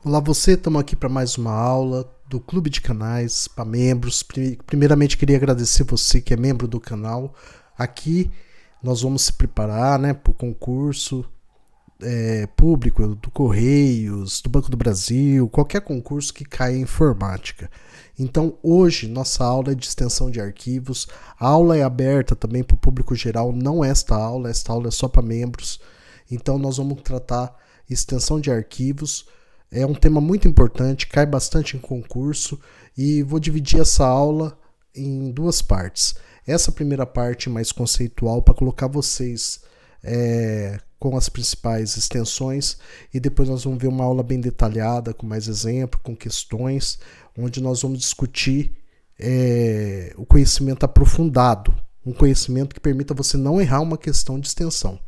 Olá você, estamos aqui para mais uma aula do Clube de Canais para membros. Primeiramente queria agradecer você que é membro do canal. Aqui nós vamos se preparar para o concurso público do Correios, do Banco do Brasil, qualquer concurso que caia em informática. Então hoje nossa aula é de extensão de arquivos. A aula é aberta também para o público geral, não esta aula é só para membros. Então nós vamos tratar extensão de arquivos. É um tema muito importante, cai bastante em concurso e vou dividir essa aula em duas partes. Essa primeira parte mais conceitual para colocar vocês com as principais extensões e depois nós vamos ver uma aula bem detalhada, com mais exemplo, com questões, onde nós vamos discutir o conhecimento aprofundado, um conhecimento que permita você não errar uma questão de extensão.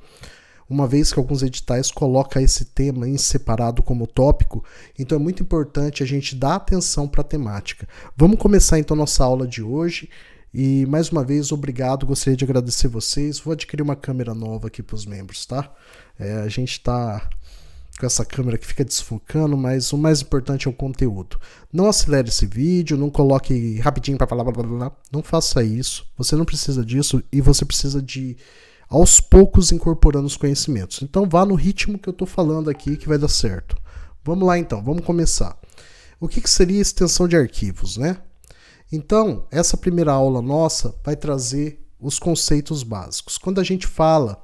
Uma vez que alguns editais colocam esse tema em separado como tópico, então é muito importante a gente dar atenção para a temática. Vamos começar então nossa aula de hoje e mais uma vez obrigado, gostaria de agradecer vocês. Vou adquirir uma câmera nova aqui para os membros, tá? A gente está com essa câmera que fica desfocando, mas o mais importante é o conteúdo. Não acelere esse vídeo, não coloque rapidinho para falar blá blá blá, não faça isso. Você não precisa disso e você precisa de aos poucos incorporando os conhecimentos. Então vá no ritmo que eu estou falando aqui que vai dar certo. Vamos lá então, vamos começar. O que seria extensão de arquivos, né? Então, essa primeira aula nossa vai trazer os conceitos básicos. Quando a gente fala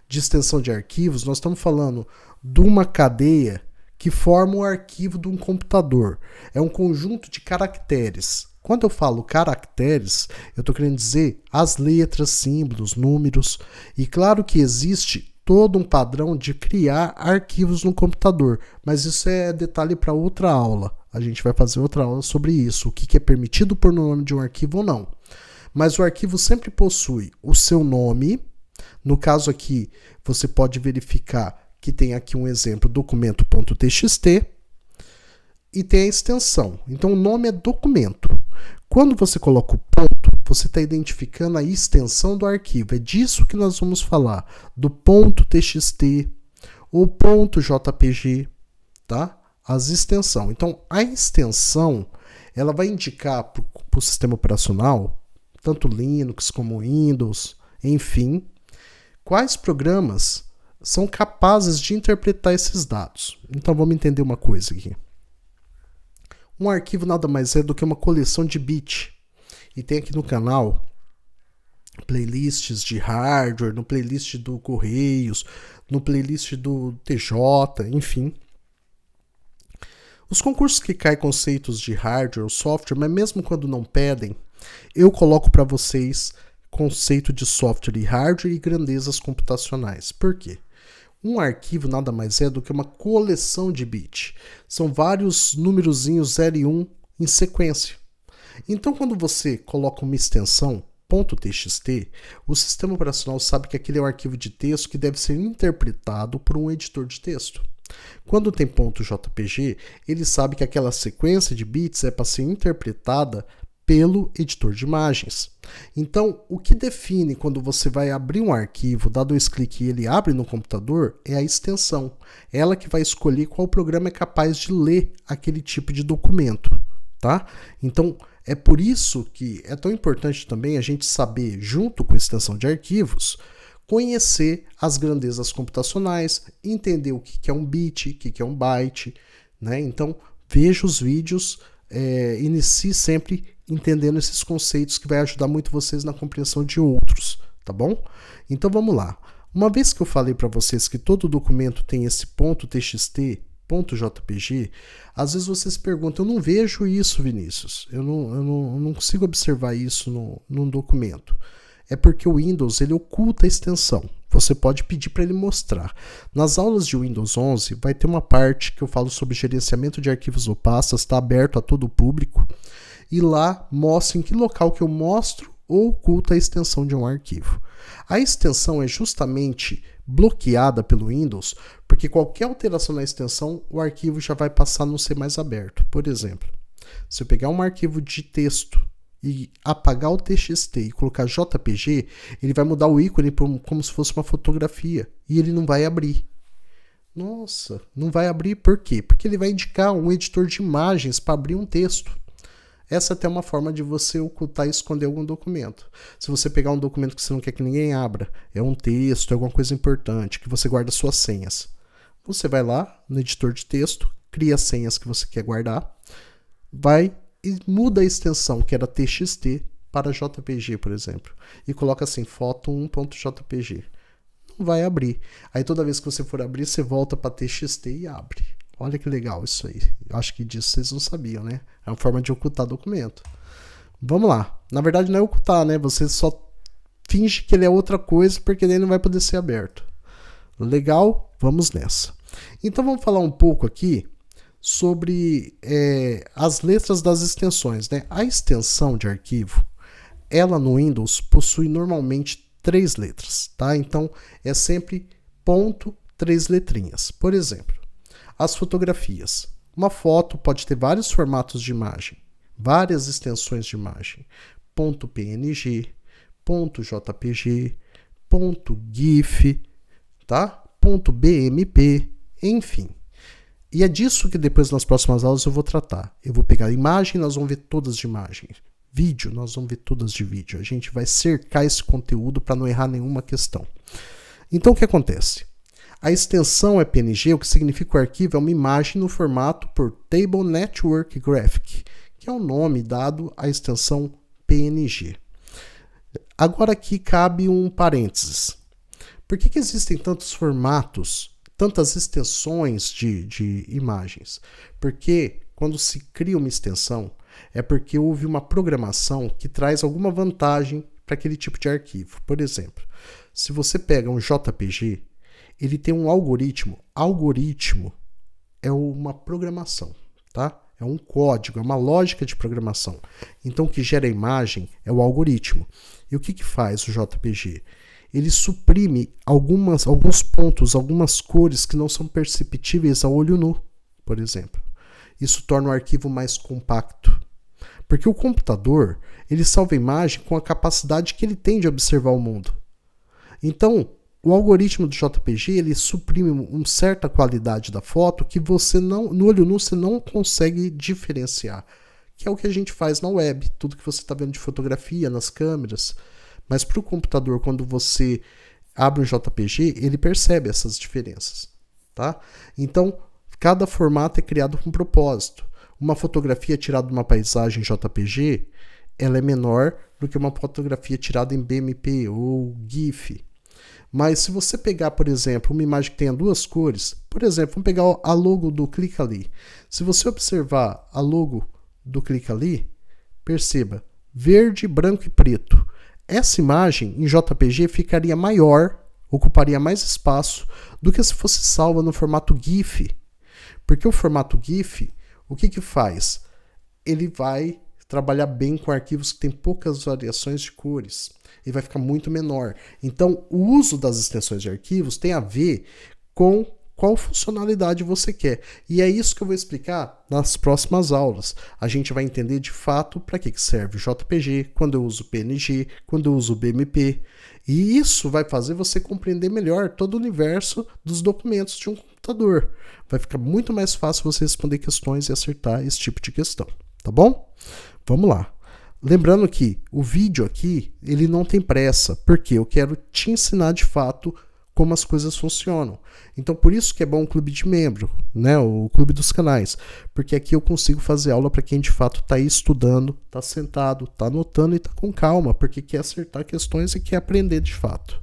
de extensão de arquivos, nós estamos falando de uma cadeia que forma o arquivo de um computador. É um conjunto de caracteres. Quando eu falo caracteres, eu estou querendo dizer as letras, símbolos, números. E claro que existe todo um padrão de criar arquivos no computador, mas isso é detalhe para outra aula. A gente vai fazer outra aula sobre isso, o que é permitido pôr no nome de um arquivo ou não. Mas o arquivo sempre possui o seu nome. No caso aqui, você pode verificar que tem aqui um exemplo, documento.txt, e tem a extensão. Então o nome é documento. Quando você coloca o ponto, você está identificando a extensão do arquivo. É disso que nós vamos falar, do ponto .txt ou ponto .jpg, tá? As extensões. Então a extensão, ela vai indicar para o sistema operacional, tanto Linux como Windows, enfim, quais programas são capazes de interpretar esses dados. Então vamos entender uma coisa aqui. Um arquivo nada mais é do que uma coleção de bits. E tem aqui no canal playlists de hardware, no playlist do Correios, no playlist do TJ, enfim. Os concursos que caem conceitos de hardware ou software, mas mesmo quando não pedem, eu coloco para vocês conceito de software e hardware e grandezas computacionais. Por quê? Um arquivo nada mais é do que uma coleção de bits. São vários numerozinhos 0 e 1 em sequência. Então, quando você coloca uma extensão .txt, o sistema operacional sabe que aquele é um arquivo de texto que deve ser interpretado por um editor de texto. Quando tem .jpg, ele sabe que aquela sequência de bits é para ser interpretada pelo editor de imagens. Então, o que define quando você vai abrir um arquivo, dá 2 cliques e ele abre no computador, é a extensão. Ela que vai escolher qual programa é capaz de ler aquele tipo de documento, tá? Então, é por isso que é tão importante também a gente saber, junto com a extensão de arquivos, conhecer as grandezas computacionais, entender o que é um bit, o que é um byte, né? Então, veja os vídeos, inicie sempre entendendo esses conceitos que vai ajudar muito vocês na compreensão de outros, tá bom? Então vamos lá. Uma vez que eu falei para vocês que todo documento tem esse .txt, .jpg, às vezes vocês perguntam, eu não vejo isso, Vinícius, eu não consigo observar isso num documento. É porque o Windows ele oculta a extensão. Você pode pedir para ele mostrar. Nas aulas de Windows 11 vai ter uma parte que eu falo sobre gerenciamento de arquivos ou pastas, está aberto a todo o público. E lá mostra em que local que eu mostro ou oculta a extensão de um arquivo. A extensão é justamente bloqueada pelo Windows, porque qualquer alteração na extensão, o arquivo já vai passar a não ser mais aberto. Por exemplo, se eu pegar um arquivo de texto e apagar o TXT e colocar JPG, ele vai mudar o ícone como se fosse uma fotografia e ele não vai abrir. Nossa, não vai abrir por quê? Porque ele vai indicar um editor de imagens para abrir um texto. Essa é até uma forma de você ocultar e esconder algum documento. Se você pegar um documento que você não quer que ninguém abra, é um texto, é alguma coisa importante, que você guarda suas senhas. Você vai lá no editor de texto, cria as senhas que você quer guardar, vai e muda a extensão, que era TXT, para JPG, por exemplo. E coloca assim, foto1.jpg. Não vai abrir. Aí toda vez que você for abrir, você volta para TXT e abre. Olha que legal isso aí. Eu acho que disso vocês não sabiam, né? É uma forma de ocultar documento. Vamos lá. Na verdade não é ocultar, né? Você só finge que ele é outra coisa, porque daí não vai poder ser aberto. Legal? Vamos nessa. Então vamos falar um pouco aqui sobre as letras das extensões, né? A extensão de arquivo, ela no Windows possui normalmente 3 letras, tá? Então é sempre ponto, 3 letrinhas. Por exemplo, as fotografias. Uma foto pode ter vários formatos de imagem, várias extensões de imagem. .png, .jpg, .gif, tá? .bmp, enfim. E é disso que depois nas próximas aulas eu vou tratar. Eu vou pegar a imagem, nós vamos ver todas de imagem. Vídeo, nós vamos ver todas de vídeo. A gente vai cercar esse conteúdo para não errar nenhuma questão. Então o que acontece? A extensão é PNG, o que significa que o arquivo é uma imagem no formato por Table Network Graphic, que é o nome dado à extensão PNG. Agora aqui cabe um parênteses. Por que existem tantos formatos, tantas extensões de imagens? Porque quando se cria uma extensão, é porque houve uma programação que traz alguma vantagem para aquele tipo de arquivo. Por exemplo, se você pega um JPG, ele tem um algoritmo. Algoritmo é uma programação, tá? É um código, é uma lógica de programação. Então, o que gera a imagem é o algoritmo. E o que faz o JPG? Ele suprime alguns pontos, algumas cores que não são perceptíveis a olho nu, por exemplo. Isso torna o arquivo mais compacto. Porque o computador, ele salva a imagem com a capacidade que ele tem de observar o mundo. Então, o algoritmo do JPG, ele suprime uma certa qualidade da foto que você não, no olho nu, você não consegue diferenciar. Que é o que a gente faz na web, tudo que você está vendo de fotografia, nas câmeras. Mas para o computador, quando você abre um JPG, ele percebe essas diferenças, tá? Então, cada formato é criado com um propósito. Uma fotografia tirada de uma paisagem JPG, ela é menor do que uma fotografia tirada em BMP ou GIF. Mas se você pegar, por exemplo, uma imagem que tenha 2 cores, por exemplo, vamos pegar a logo do Clicali. Se você observar a logo do Clicali, perceba, verde, branco e preto. Essa imagem em JPG ficaria maior, ocuparia mais espaço do que se fosse salva no formato GIF. Porque o formato GIF, o que faz? Ele vai trabalhar bem com arquivos que têm poucas variações de cores. Ele vai ficar muito menor. Então, o uso das extensões de arquivos tem a ver com qual funcionalidade você quer. E é isso que eu vou explicar nas próximas aulas. A gente vai entender de fato para que serve o JPG, quando eu uso PNG, quando eu uso BMP. E isso vai fazer você compreender melhor todo o universo dos documentos de um computador. Vai ficar muito mais fácil você responder questões e acertar esse tipo de questão. Tá bom? Vamos lá. Lembrando que o vídeo aqui, ele não tem pressa, porque eu quero te ensinar de fato como as coisas funcionam. Então, por isso que é bom o clube de membro, né? O clube dos canais, porque aqui eu consigo fazer aula para quem de fato está aí estudando, está sentado, está anotando e está com calma, porque quer acertar questões e quer aprender de fato.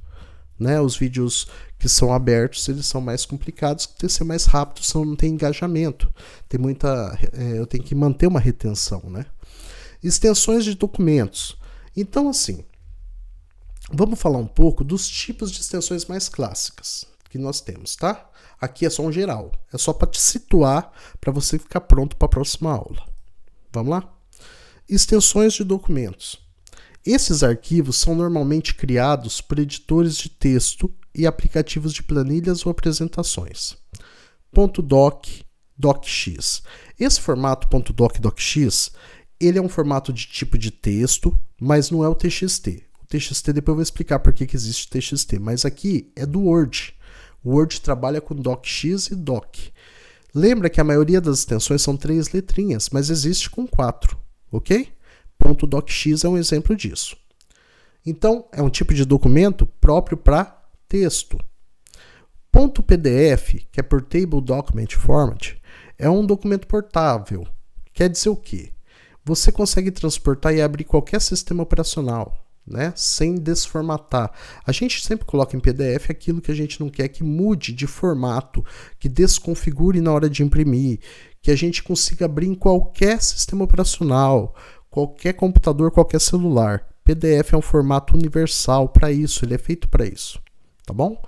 Né? Os vídeos que são abertos, eles são mais complicados, tem que ser mais rápido, senão não tem engajamento. Tem eu tenho que manter uma retenção, né? Extensões de documentos. Então, assim, vamos falar um pouco dos tipos de extensões mais clássicas que nós temos, tá? Aqui é só um geral. É só para te situar, para você ficar pronto para a próxima aula. Vamos lá? Extensões de documentos. Esses arquivos são normalmente criados por editores de texto e aplicativos de planilhas ou apresentações. .doc, docx. Esse formato .doc, docx, ele é um formato de tipo de texto, mas não é o TXT. O TXT depois eu vou explicar por que existe TXT, mas aqui é do Word. O Word trabalha com docx e doc. Lembra que a maioria das extensões são 3 letrinhas, mas existe com 4, ok? .docx é um exemplo disso. Então, é um tipo de documento próprio para texto. .pdf, que é Portable Document Format, é um documento portável. Quer dizer o quê? Você consegue transportar e abrir qualquer sistema operacional, né? Sem desformatar. A gente sempre coloca em PDF aquilo que a gente não quer que mude de formato, que desconfigure na hora de imprimir, que a gente consiga abrir em qualquer sistema operacional, qualquer computador, qualquer celular. PDF é um formato universal para isso, ele é feito para isso, tá bom?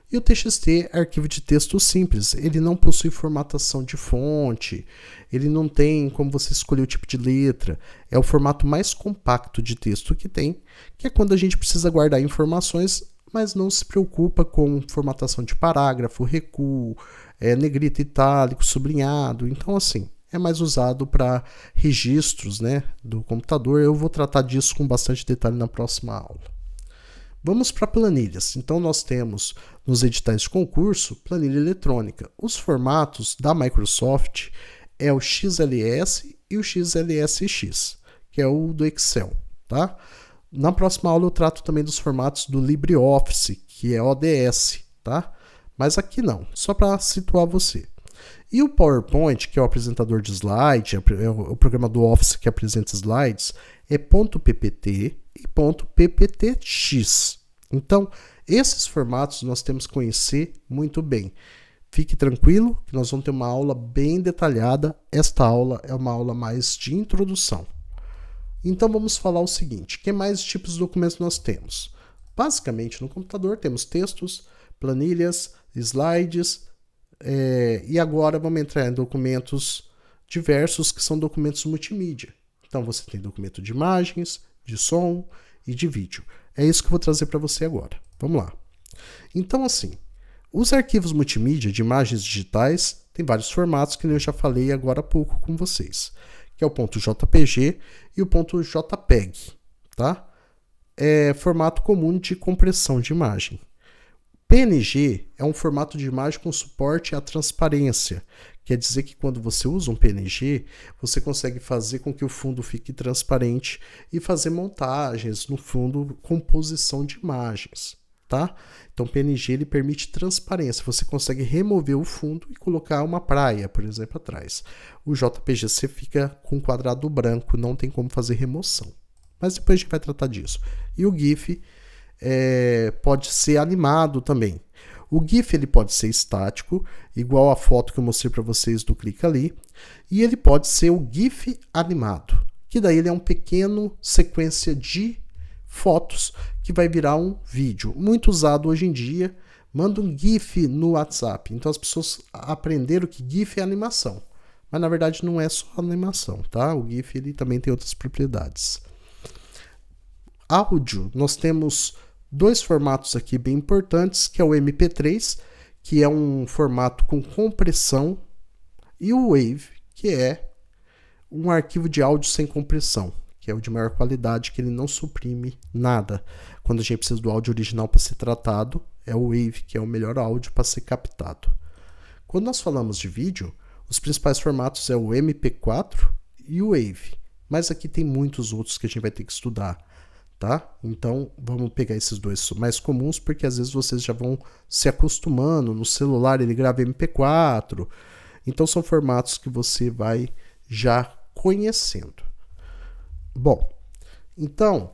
E o TXT é arquivo de texto simples, ele não possui formatação de fonte, ele não tem como você escolher o tipo de letra, é o formato mais compacto de texto que tem, que é quando a gente precisa guardar informações, mas não se preocupa com formatação de parágrafo, recuo, negrita, itálico, sublinhado, então assim, é mais usado para registros, né, do computador. Eu vou tratar disso com bastante detalhe na próxima aula. Vamos para planilhas. Então, nós temos nos editais de concurso, planilha eletrônica. Os formatos da Microsoft é o XLS e o XLSX, que é o do Excel, tá? Na próxima aula eu trato também dos formatos do LibreOffice, que é ODS, tá? Mas aqui não, só para situar você. E o PowerPoint, que é o apresentador de slide, é o programa do Office que apresenta slides, é .ppt e .pptx. Então, esses formatos nós temos que conhecer muito bem. Fique tranquilo que nós vamos ter uma aula bem detalhada. Esta aula é uma aula mais de introdução. Então, vamos falar o seguinte, que mais tipos de documentos nós temos? Basicamente, no computador temos textos, planilhas, slides, e agora vamos entrar em documentos diversos que são documentos multimídia. Então você tem documento de imagens, de som e de vídeo. É isso que eu vou trazer para você agora. Vamos lá. Então assim, os arquivos multimídia de imagens digitais tem vários formatos que eu já falei agora há pouco com vocês, que é o .jpg e o .jpeg, tá? É formato comum de compressão de imagem. PNG é um formato de imagem com suporte à transparência. Quer dizer que quando você usa um PNG, você consegue fazer com que o fundo fique transparente e fazer montagens no fundo, composição de imagens, tá? Então, PNG ele permite transparência. Você consegue remover o fundo e colocar uma praia, por exemplo, atrás. O JPG-C fica com quadrado branco, não tem como fazer remoção. Mas depois a gente vai tratar disso. E o GIF pode ser animado também. O GIF ele pode ser estático, igual a foto que eu mostrei para vocês do Clica ali, e ele pode ser o GIF animado, que daí ele é uma pequena sequência de fotos que vai virar um vídeo, muito usado hoje em dia. Manda um GIF no WhatsApp, então as pessoas aprenderam que GIF é animação, mas na verdade não é só animação, tá? O GIF ele também tem outras propriedades. Áudio, nós temos dois formatos aqui bem importantes, que é o MP3, que é um formato com compressão, e o WAV, que é um arquivo de áudio sem compressão, que é o de maior qualidade, que ele não suprime nada. Quando a gente precisa do áudio original para ser tratado, é o WAV, que é o melhor áudio para ser captado. Quando nós falamos de vídeo, os principais formatos é o MP4 e o WAV, mas aqui tem muitos outros que a gente vai ter que estudar. Tá? Então vamos pegar esses dois mais comuns, porque às vezes vocês já vão se acostumando. No celular ele grava MP4, então são formatos que você vai já conhecendo. Bom, então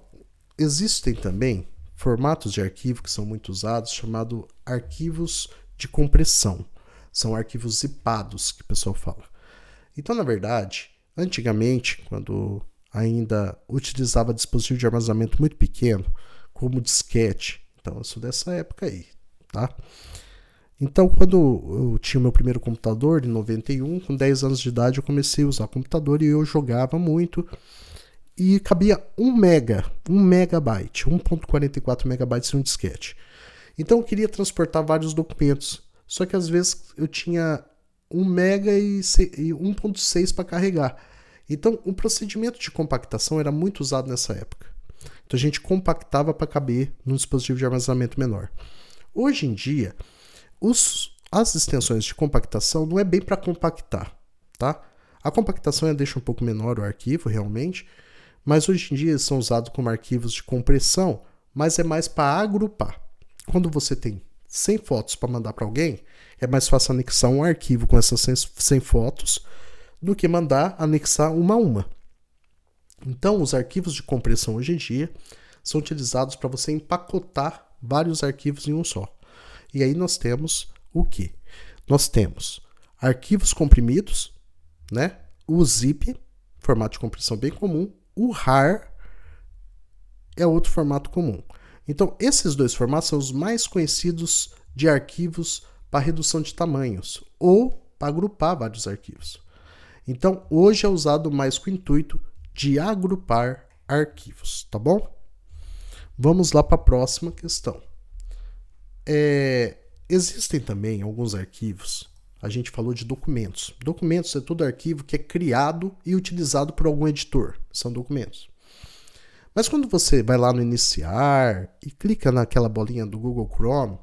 existem também formatos de arquivo que são muito usados, chamados arquivos de compressão. São arquivos zipados que o pessoal fala. Então, na verdade, antigamente, quando ainda utilizava dispositivo de armazenamento muito pequeno, como disquete. Então, eu sou dessa época aí, tá? Então, quando eu tinha meu primeiro computador, em 91, com 10 anos de idade, eu comecei a usar computador e eu jogava muito. E cabia 1 megabyte, 1.44 megabytes em um disquete. Então, eu queria transportar vários documentos. Só que, às vezes, eu tinha 1 mega e 1.6 para carregar. Então, o procedimento de compactação era muito usado nessa época. Então, a gente compactava para caber num dispositivo de armazenamento menor. Hoje em dia, As extensões de compactação não é bem para compactar, tá? A compactação deixa um pouco menor o arquivo, realmente, mas hoje em dia eles são usados como arquivos de compressão, mas é mais para agrupar. Quando você tem 100 fotos para mandar para alguém, é mais fácil anexar um arquivo com essas 100 fotos do que mandar anexar uma a uma. Então, os arquivos de compressão hoje em dia são utilizados para você empacotar vários arquivos em um só. E aí nós temos o quê? Nós temos arquivos comprimidos, né? O zip, formato de compressão bem comum. O RAR é outro formato comum. Então, esses dois formatos são os mais conhecidos de arquivos para redução de tamanhos ou para agrupar vários arquivos. Então, hoje é usado mais com o intuito de agrupar arquivos, tá bom? Vamos lá para a próxima questão. Existem também alguns arquivos, a gente falou de documentos. Documentos é todo arquivo que é criado e utilizado por algum editor, são documentos. Mas quando você vai lá no iniciar e clica naquela bolinha do Google Chrome,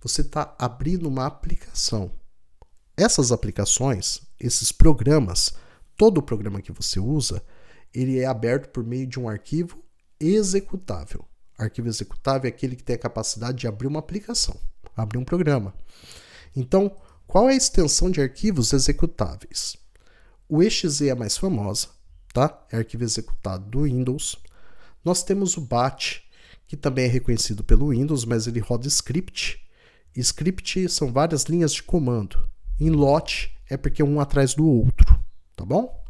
você está abrindo uma aplicação. Essas aplicações, esses programas, todo programa que você usa, ele é aberto por meio de um arquivo executável. Arquivo executável é aquele que tem a capacidade de abrir uma aplicação, abrir um programa. Então, qual é a extensão de arquivos executáveis? O exe é a mais famosa, tá? É arquivo executado do Windows. Nós temos o bat, que também é reconhecido pelo Windows, mas ele roda script. Script são várias linhas de comando. Em lot é porque é um atrás do outro, tá bom?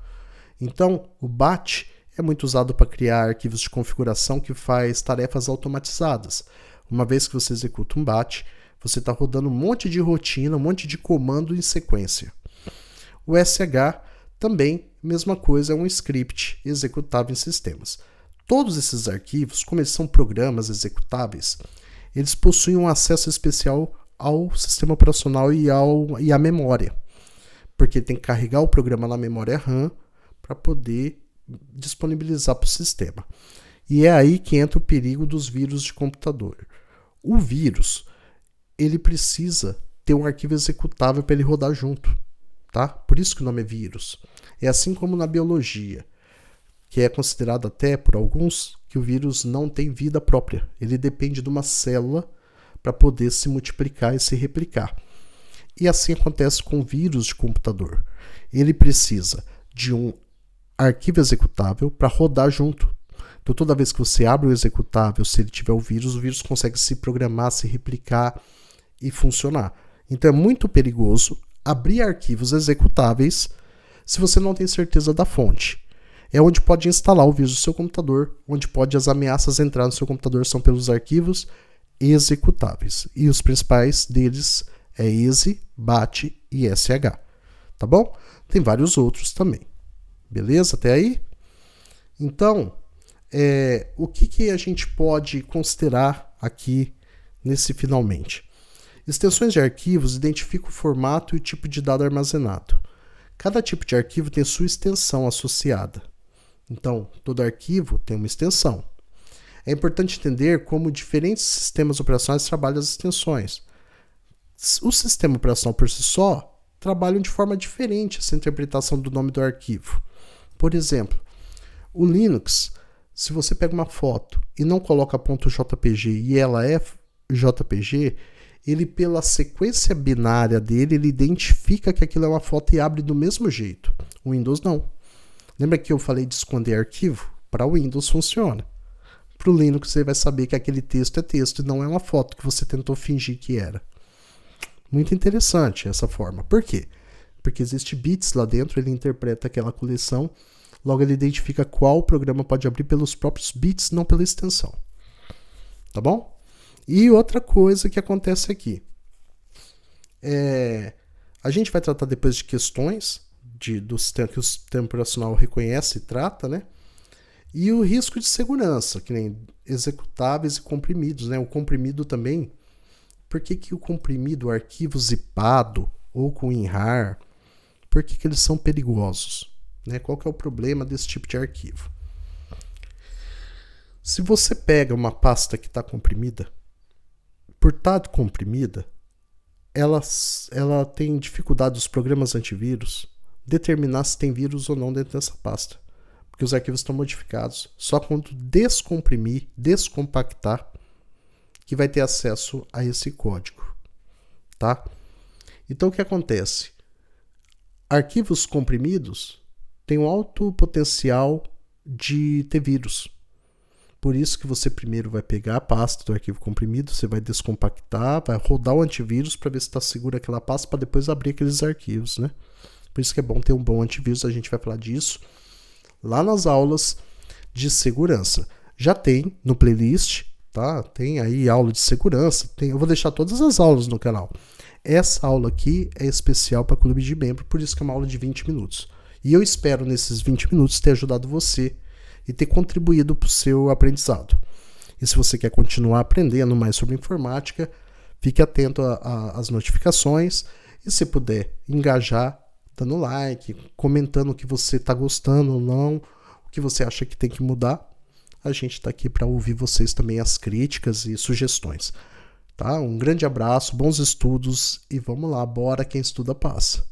Então, o bat é muito usado para criar arquivos de configuração que faz tarefas automatizadas. Uma vez que você executa um bat, você está rodando um monte de rotina, um monte de comando em sequência. O sh também, mesma coisa, é um script executável em sistemas. Todos esses arquivos, como eles são programas executáveis, eles possuem um acesso especial ao sistema operacional e à memória, porque tem que carregar o programa na memória RAM para poder disponibilizar para o sistema. E é aí que entra o perigo dos vírus de computador. O vírus, ele precisa ter um arquivo executável para ele rodar junto, tá? Por isso que o nome é vírus. É assim como na biologia, que é considerado até por alguns que o vírus não tem vida própria. Ele depende de uma célula para poder se multiplicar e se replicar. E assim acontece com o vírus de computador. Ele precisa de um arquivo executável para rodar junto. Então, toda vez que você abre o executável, se ele tiver o vírus consegue se programar, se replicar e funcionar. Então, é muito perigoso abrir arquivos executáveis se você não tem certeza da fonte. É onde pode instalar o vírus no seu computador, onde pode as ameaças entrar no seu computador são pelos arquivos executáveis. E os principais deles é exe, bat e sh. Tá bom? Tem vários outros também. Beleza? Até aí? Então, o que a gente pode considerar aqui nesse finalmente? Extensões de arquivos identificam o formato e o tipo de dado armazenado. Cada tipo de arquivo tem sua extensão associada. Então, todo arquivo tem uma extensão. É importante entender como diferentes sistemas operacionais trabalham as extensões. O sistema operacional por si só trabalham de forma diferente essa interpretação do nome do arquivo. Por exemplo, o Linux, se você pega uma foto e não coloca .jpg e ela é JPG, ele pela sequência binária dele, ele identifica que aquilo é uma foto e abre do mesmo jeito. O Windows não. Lembra que eu falei de esconder arquivo? Para o Windows funciona. Para o Linux você vai saber que aquele texto é texto e não é uma foto que você tentou fingir que era. Muito interessante essa forma. Por quê? Porque existe bits lá dentro, ele interpreta aquela coleção, logo ele identifica qual programa pode abrir pelos próprios bits, não pela extensão. Tá bom? E outra coisa que acontece aqui. A gente vai tratar depois de questões do sistema que o sistema operacional reconhece e trata, né? E o risco de segurança, que nem executáveis e comprimidos, né? O comprimido também. Por que o comprimido, o arquivo zipado ou com WinRAR, por que eles são perigosos? Né? Qual que é o problema desse tipo de arquivo? Se você pega uma pasta que está comprimida, por estar comprimida, ela tem dificuldade dos programas antivírus determinar se tem vírus ou não dentro dessa pasta. Porque os arquivos estão modificados. Só quando descomprimir, descompactar, que vai ter acesso a esse código. Tá? Então o que acontece? Arquivos comprimidos têm um alto potencial de ter vírus. Por isso que você primeiro vai pegar a pasta do arquivo comprimido, você vai descompactar, vai rodar o antivírus para ver se está seguro aquela pasta para depois abrir aqueles arquivos, né? Por isso que é bom ter um bom antivírus, a gente vai falar disso lá nas aulas de segurança. Já tem no playlist, tá? Tem aí aula de segurança, eu vou deixar todas as aulas no canal. Essa aula aqui é especial para clube de membro, por isso que é uma aula de 20 minutos. E eu espero nesses 20 minutos ter ajudado você e ter contribuído para o seu aprendizado. E se você quer continuar aprendendo mais sobre informática, fique atento às notificações e se puder engajar, dando like, comentando o que você está gostando ou não, o que você acha que tem que mudar, a gente está aqui para ouvir vocês também as críticas e sugestões. Tá? Um grande abraço, bons estudos e vamos lá, bora, quem estuda passa.